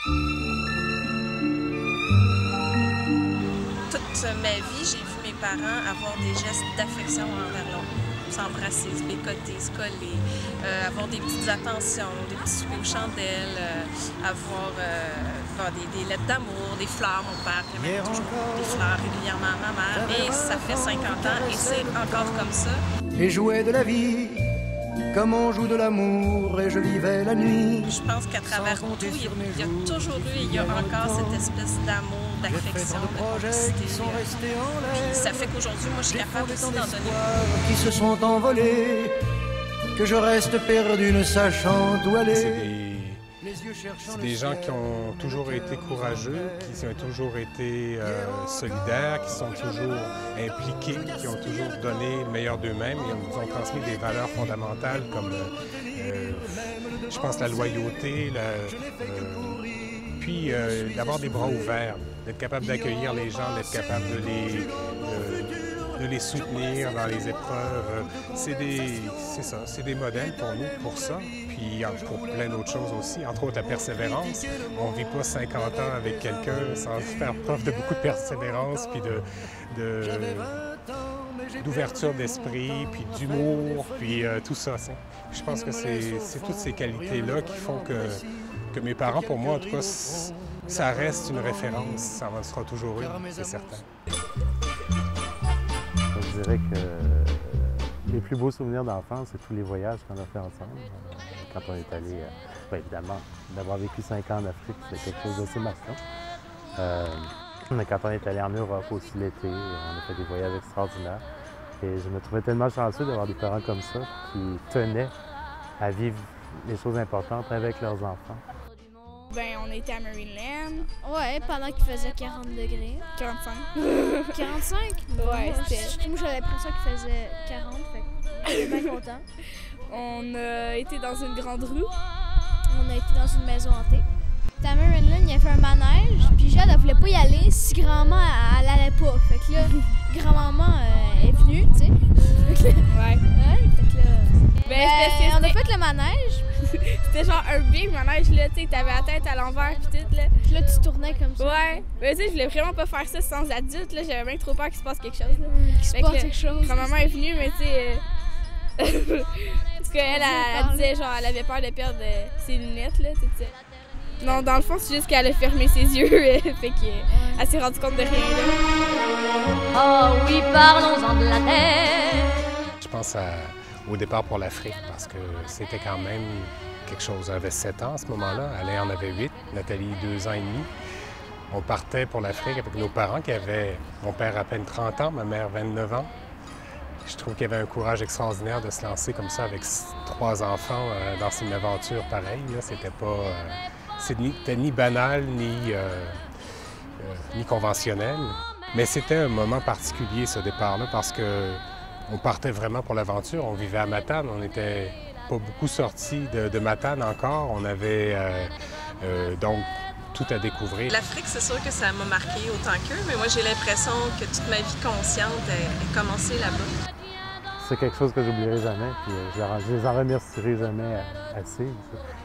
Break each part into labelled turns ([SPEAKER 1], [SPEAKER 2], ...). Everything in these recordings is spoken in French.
[SPEAKER 1] Toute ma vie, j'ai vu mes parents avoir des gestes d'affection envers l'autre. S'embrasser, se bécoter, se coller, avoir des petites attentions, des petits soupers aux chandelles, avoir des lettres d'amour, des fleurs. Mon père aimait toujours des fleurs régulièrement à ma mère. Et ça fait 50 ans et c'est encore comme ça.
[SPEAKER 2] Et jouais de la vie comme on joue de l'amour et je vivais la nuit.
[SPEAKER 1] Je pense qu'à travers tout, il y a toujours eu, il y a encore cette espèce d'amour, d'affection, de complicité. Puis ça fait qu'aujourd'hui, moi, je suis capable aussi d'en donner.
[SPEAKER 2] Qui se sont envolés, que je reste perdu ne sachant où aller.
[SPEAKER 3] C'est des gens qui ont toujours été courageux, qui ont toujours été solidaires, qui sont toujours impliqués, qui ont toujours donné le meilleur d'eux-mêmes et nous ont transmis des valeurs fondamentales comme, je pense, la loyauté, puis d'avoir des bras ouverts, d'être capable d'accueillir les gens, d'être capable de les soutenir dans les épreuves. C'est des modèles pour nous, pour ça, puis pour plein d'autres choses aussi, entre autres la persévérance. On ne vit pas 50 ans avec quelqu'un sans faire preuve de beaucoup de persévérance, puis d'ouverture d'esprit, puis d'humour, puis tout ça. Je pense que c'est toutes ces qualités-là qui font que mes parents, pour moi en tout cas, ça reste une référence, ça en sera toujours une, c'est certain.
[SPEAKER 4] Je dirais que les plus beaux souvenirs d'enfance, c'est tous les voyages qu'on a fait ensemble. Quand on est allé, évidemment, d'avoir vécu 5 ans en Afrique, c'est quelque chose d'assez marquant. Mais quand on est allé en Europe aussi l'été, on a fait des voyages extraordinaires. Et je me trouvais tellement chanceux d'avoir des parents comme ça qui tenaient à vivre les choses importantes avec leurs enfants.
[SPEAKER 5] Ben, on était à Marineland.
[SPEAKER 6] Ouais, pendant qu'il faisait 40 degrés.
[SPEAKER 5] 45.
[SPEAKER 6] 45?
[SPEAKER 5] Ouais, c'était...
[SPEAKER 6] Moi, j'avais l'impression qu'il faisait 40, fait j'étais bien content.
[SPEAKER 5] On a été dans une grande rue.
[SPEAKER 6] On a été dans une maison hantée. À Marineland, il y avait un manège, puis Jade, elle voulait pas y aller si grand-maman, elle allait pas. Fait que là, grand-maman est venue, tu sais.
[SPEAKER 5] Ouais.
[SPEAKER 6] Fait que là...
[SPEAKER 5] Ben,
[SPEAKER 6] on a fait le manège.
[SPEAKER 5] C'était genre un big manège, là, tu sais, t'avais la tête à l'envers pis tout, là.
[SPEAKER 6] Puis là, tu tournais comme ça.
[SPEAKER 5] Ouais. Mais tu sais, je voulais vraiment pas faire ça sans adulte, là. J'avais bien trop peur qu'il se passe quelque chose, là.
[SPEAKER 6] Qu'il se passe quelque chose.
[SPEAKER 5] Quand maman est venue, mais tu sais... Parce qu'elle, elle disait, genre, elle avait peur de perdre ses lunettes, là, tu sais. Non, dans le fond, c'est juste qu'elle a fermé ses yeux, fait qu'elle s'est rendue compte de rien, là.
[SPEAKER 7] Oh oui, parlons-en de la terre.
[SPEAKER 3] Je pense au départ pour l'Afrique, parce que c'était quand même quelque chose. Elle avait 7 ans à ce moment-là, elle en avait 8, Nathalie 2 ans et demi. On partait pour l'Afrique avec nos parents qui avaient, mon père à peine 30 ans, ma mère 29 ans. Je trouve qu'il y avait un courage extraordinaire de se lancer comme ça avec 3 enfants dans une aventure pareille. C'était ni banal, ni conventionnel. Mais c'était un moment particulier, ce départ-là, parce que on partait vraiment pour l'aventure. On vivait à Matane, on n'était pas beaucoup sortis de Matane encore. On avait donc tout à découvrir.
[SPEAKER 1] L'Afrique, c'est sûr que ça m'a marqué autant qu'eux, mais moi, j'ai l'impression que toute ma vie consciente a commencé là-bas.
[SPEAKER 4] C'est quelque chose que j'oublierai jamais, puis je les en remercierai jamais assez.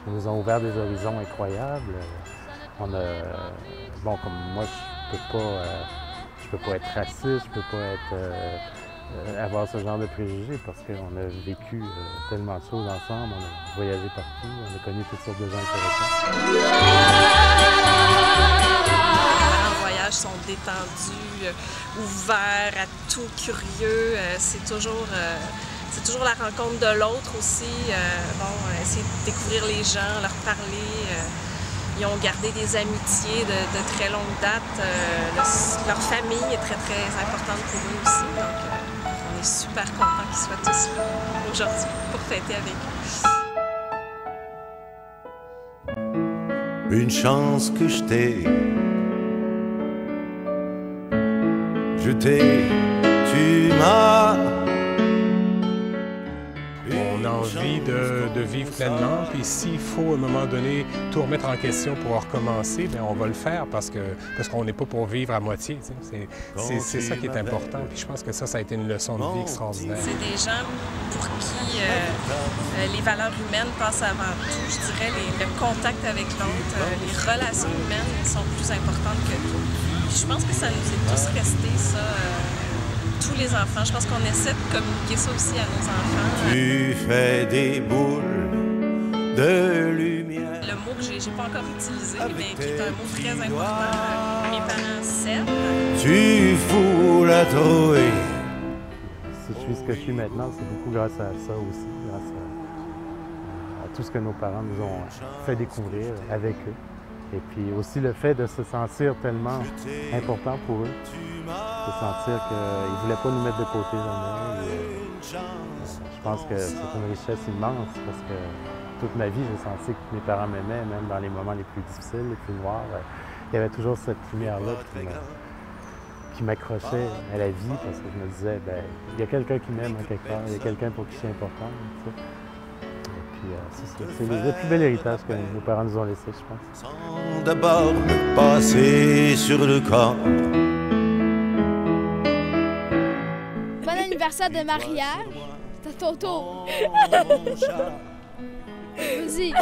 [SPEAKER 4] Ils nous ont ouvert des horizons incroyables. On a, comme moi, je peux pas être raciste, je peux pas avoir ce genre de préjugés parce qu'on a vécu tellement de choses ensemble, on a voyagé partout, on a connu toutes sortes de gens intéressants.
[SPEAKER 1] Les voyages sont détendus, ouverts à tout, curieux. C'est toujours la rencontre de l'autre aussi. Essayer de découvrir les gens, leur parler. Ils ont gardé des amitiés de très longue date. Leur famille est très, très importante pour eux aussi. Donc, on est super contents qu'ils soient tous là aujourd'hui pour fêter avec eux.
[SPEAKER 2] Une chance que je t'ai, tu m'as.
[SPEAKER 3] On a envie de vivre pleinement. Puis s'il faut, à un moment donné, tout remettre en question pour recommencer, bien, on va le faire parce qu'on n'est pas pour vivre à moitié. C'est ça qui est important. Puis je pense que ça a été une leçon de vie extraordinaire.
[SPEAKER 1] C'est des gens pour qui les valeurs humaines passent avant tout. Je dirais le contact avec l'autre, les relations humaines sont plus importantes que tout. Puis je pense que ça nous est tous resté, ça, tous les enfants. Je pense qu'on essaie de communiquer ça aussi à nos enfants.
[SPEAKER 2] Tu fais des boules de lumière.
[SPEAKER 1] Le mot que j'ai pas encore utilisé, mais qui est un mot très important. Mes parents s'aiment.
[SPEAKER 2] Tu fous la trouée.
[SPEAKER 4] Si je suis ce que je suis maintenant, c'est beaucoup grâce à ça aussi, grâce à tout ce que nos parents nous ont fait découvrir avec eux. Et puis aussi le fait de se sentir tellement important pour eux, de sentir qu'ils ne voulaient pas nous mettre de côté jamais. Je pense que c'est une richesse immense parce que toute ma vie, j'ai senti que mes parents m'aimaient, même dans les moments les plus difficiles, les plus noirs. Il y avait toujours cette lumière-là qui m'accrochait à la vie parce que je me disais, bien, il y a quelqu'un qui m'aime quelque part, il y a quelqu'un pour qui je suis important. Tu sais. C'est le plus bel héritage que nos parents nous ont laissé, je pense.
[SPEAKER 2] Sans d'abord me passer sur le corps.
[SPEAKER 6] Bon anniversaire de mariage. C'est à ton tour. Vas-y.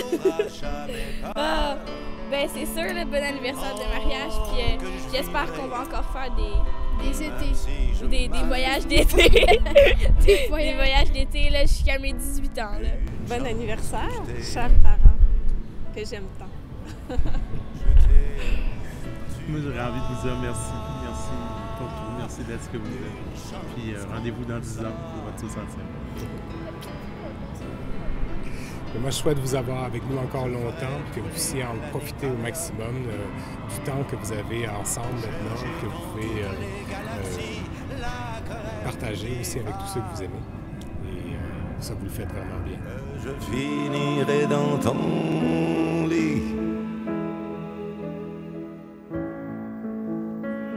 [SPEAKER 5] Ben c'est sûr, le bon anniversaire de mariage. Puis j'espère qu'on va encore faire des étés. Des voyages d'été. des voyages d'été là, jusqu'à mes 18 ans. Là.
[SPEAKER 1] Bon anniversaire, chers parents, que j'aime tant.
[SPEAKER 8] Moi, j'aurais envie de vous dire merci. Merci pour tout. Merci d'être ce que vous êtes. Puis rendez-vous dans 10 ans pour votre 60e.
[SPEAKER 3] Moi, je souhaite vous avoir avec nous encore longtemps, que vous puissiez en profiter au maximum du temps que vous avez ensemble maintenant, que vous pouvez partager aussi avec tous ceux que vous aimez. Et ça, vous le faites vraiment bien.
[SPEAKER 2] Je finirai dans ton lit.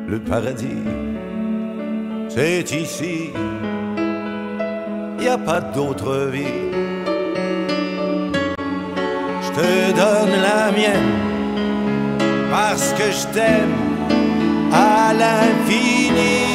[SPEAKER 2] Le paradis, c'est ici. Il n'y a pas d'autre vie. Je te donne la mienne parce que je t'aime à l'infini.